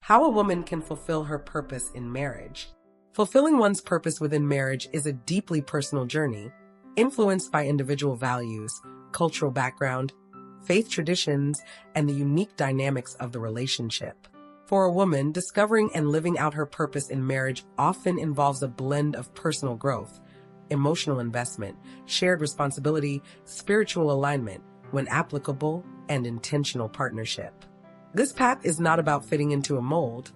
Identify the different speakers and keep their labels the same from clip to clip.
Speaker 1: How a woman can fulfill her purpose in marriage. Fulfilling one's purpose within marriage is a deeply personal journey, influenced by individual values, cultural background, faith traditions, and the unique dynamics of the relationship. For a woman, discovering and living out her purpose in marriage often involves a blend of personal growth, emotional investment, shared responsibility, spiritual alignment, when applicable, and intentional partnership. This path is not about fitting into a mold,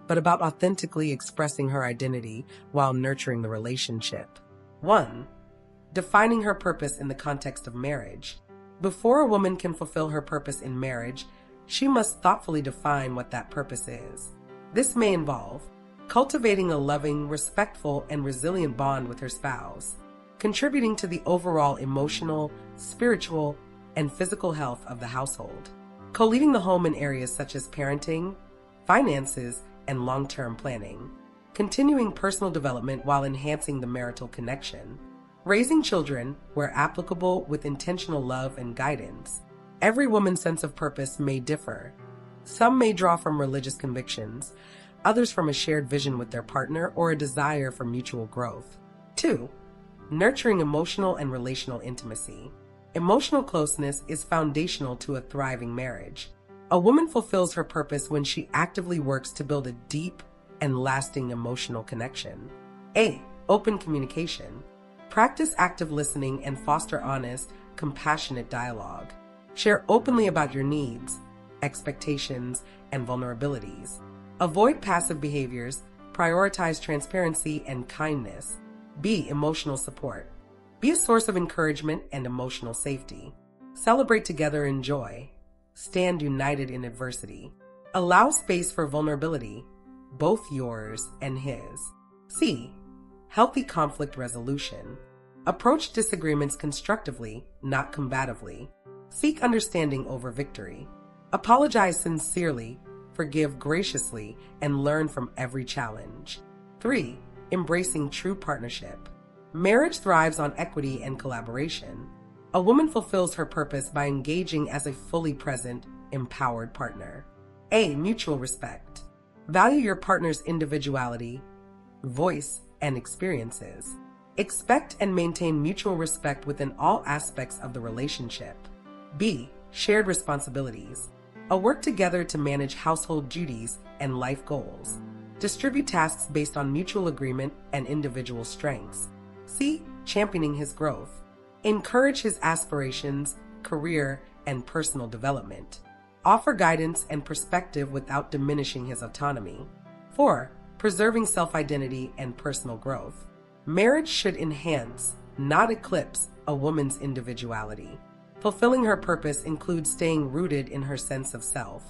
Speaker 1: but about authentically expressing her identity while nurturing the relationship. 1. Defining her purpose in the context of marriage. Before a woman can fulfill her purpose in marriage, she must thoughtfully define what that purpose is. This may involve cultivating a loving, respectful, and resilient bond with her spouse, contributing to the overall emotional, spiritual, and physical health of the household, co-leading the home in areas such as parenting, finances, and long-term planning, continuing personal development while enhancing the marital connection, raising children where applicable with intentional love and guidance. Every woman's sense of purpose may differ. Some may draw from religious convictions, others from a shared vision with their partner or a desire for mutual growth. 2. Nurturing emotional and relational intimacy. Emotional closeness is foundational to a thriving marriage. A woman fulfills her purpose when she actively works to build a deep and lasting emotional connection. A. Open communication. Practice active listening and foster honest, compassionate dialogue. Share openly about your needs, expectations, and vulnerabilities. Avoid passive behaviors. Prioritize transparency and kindness. B. Emotional support. Be a source of encouragement and emotional safety. Celebrate together in joy. Stand united in adversity. Allow space for vulnerability, both yours and his. C. Healthy conflict resolution. Approach disagreements constructively, not combatively. Seek understanding over victory. Apologize sincerely, forgive graciously, and learn from every challenge. 3. Embracing true partnership. Marriage thrives on equity and collaboration. A woman fulfills her purpose by engaging as a fully present, empowered partner. A. Mutual respect. Value your partner's individuality, voice, and experiences. Expect and maintain mutual respect within all aspects of the relationship. B. Shared responsibilities. Work together to manage household duties and life goals. Distribute tasks based on mutual agreement and individual strengths. C. Championing his growth. Encourage his aspirations, career, and personal development. Offer guidance and perspective without diminishing his autonomy. 4. Preserving self-identity and personal growth. Marriage should enhance, not eclipse, a woman's individuality. Fulfilling her purpose includes staying rooted in her sense of self.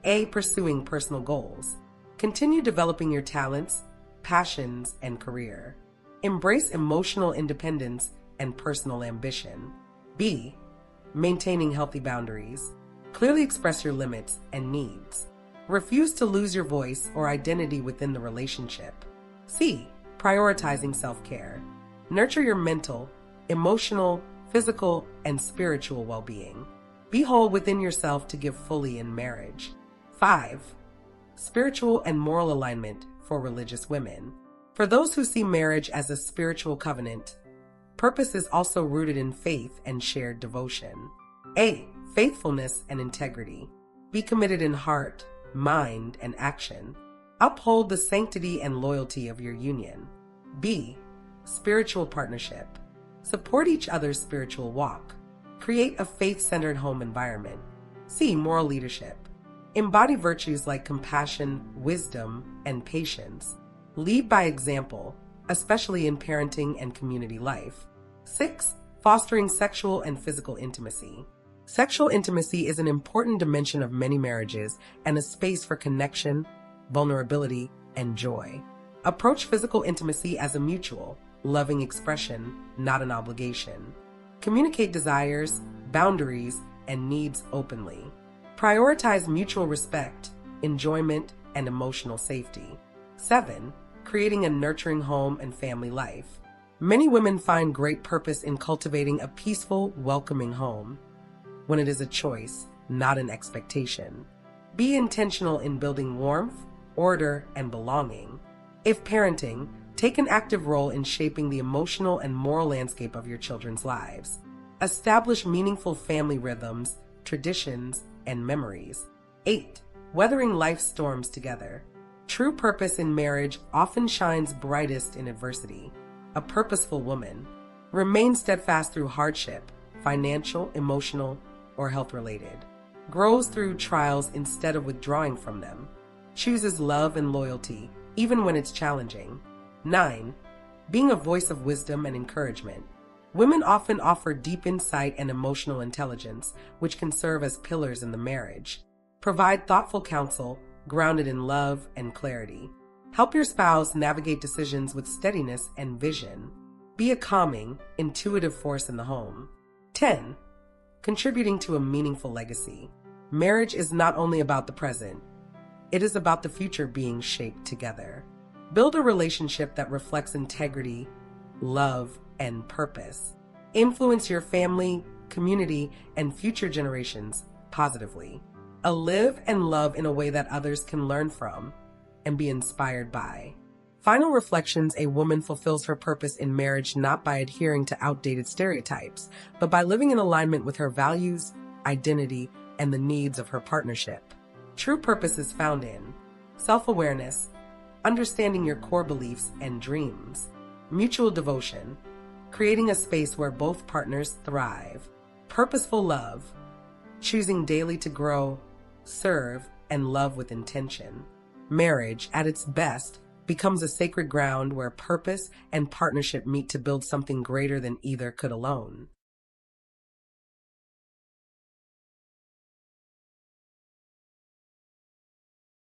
Speaker 1: A. Pursuing personal goals. Continue developing your talents, passions, and career. Embrace emotional independence and personal ambition. B. Maintaining healthy boundaries. Clearly express your limits and needs. Refuse to lose your voice or identity within the relationship. C. Prioritizing self-care. Nurture your mental, emotional, physical, and spiritual well-being. Be whole within yourself to give fully in marriage. 5. Spiritual and moral alignment for religious women. For those who see marriage as a spiritual covenant, purpose is also rooted in faith and shared devotion. A. Faithfulness and integrity. Be committed in heart, mind, and action. Uphold the sanctity and loyalty of your union. B. Spiritual partnership. Support each other's spiritual walk. Create a faith-centered home environment. C. Moral leadership. Embody virtues like compassion, wisdom, and patience. Lead by example, especially in parenting and community life. 6. Fostering sexual and physical intimacy. Sexual intimacy is an important dimension of many marriages and a space for connection, vulnerability, and joy. Approach physical intimacy as a mutual, loving expression, not an obligation. Communicate desires, boundaries, and needs openly. Prioritize mutual respect, enjoyment, and emotional safety. 7. Creating a nurturing home and family life. Many women find great purpose in cultivating a peaceful, welcoming home, when it is a choice, not an expectation. Be intentional in building warmth, order, and belonging. If parenting, take an active role in shaping the emotional and moral landscape of your children's lives. Establish meaningful family rhythms, traditions, and memories. 8. Weathering life's storms together. True purpose in marriage often shines brightest in adversity. A purposeful woman remains steadfast through hardship, financial, emotional, or health-related. Grows through trials instead of withdrawing from them. Chooses love and loyalty, even when it's challenging. 9. Being a voice of wisdom and encouragement. Women often offer deep insight and emotional intelligence, which can serve as pillars in the marriage. Provide thoughtful counsel, grounded in love and clarity. Help your spouse navigate decisions with steadiness and vision. Be a calming, intuitive force in the home. 10. Contributing to a meaningful legacy. Marriage is not only about the present, it is about the future being shaped together. Build a relationship that reflects integrity, love, and purpose. Influence your family, community, and future generations positively. Live and love in a way that others can learn from and be inspired by. Final reflections: a woman fulfills her purpose in marriage not by adhering to outdated stereotypes, but by living in alignment with her values, identity, and the needs of her partnership. True purpose is found in self-awareness, understanding your core beliefs and dreams, mutual devotion, creating a space where both partners thrive, purposeful love, choosing daily to grow, serve, and love with intention. Marriage, at its best, becomes a sacred ground where purpose and partnership meet to build something greater than either could alone.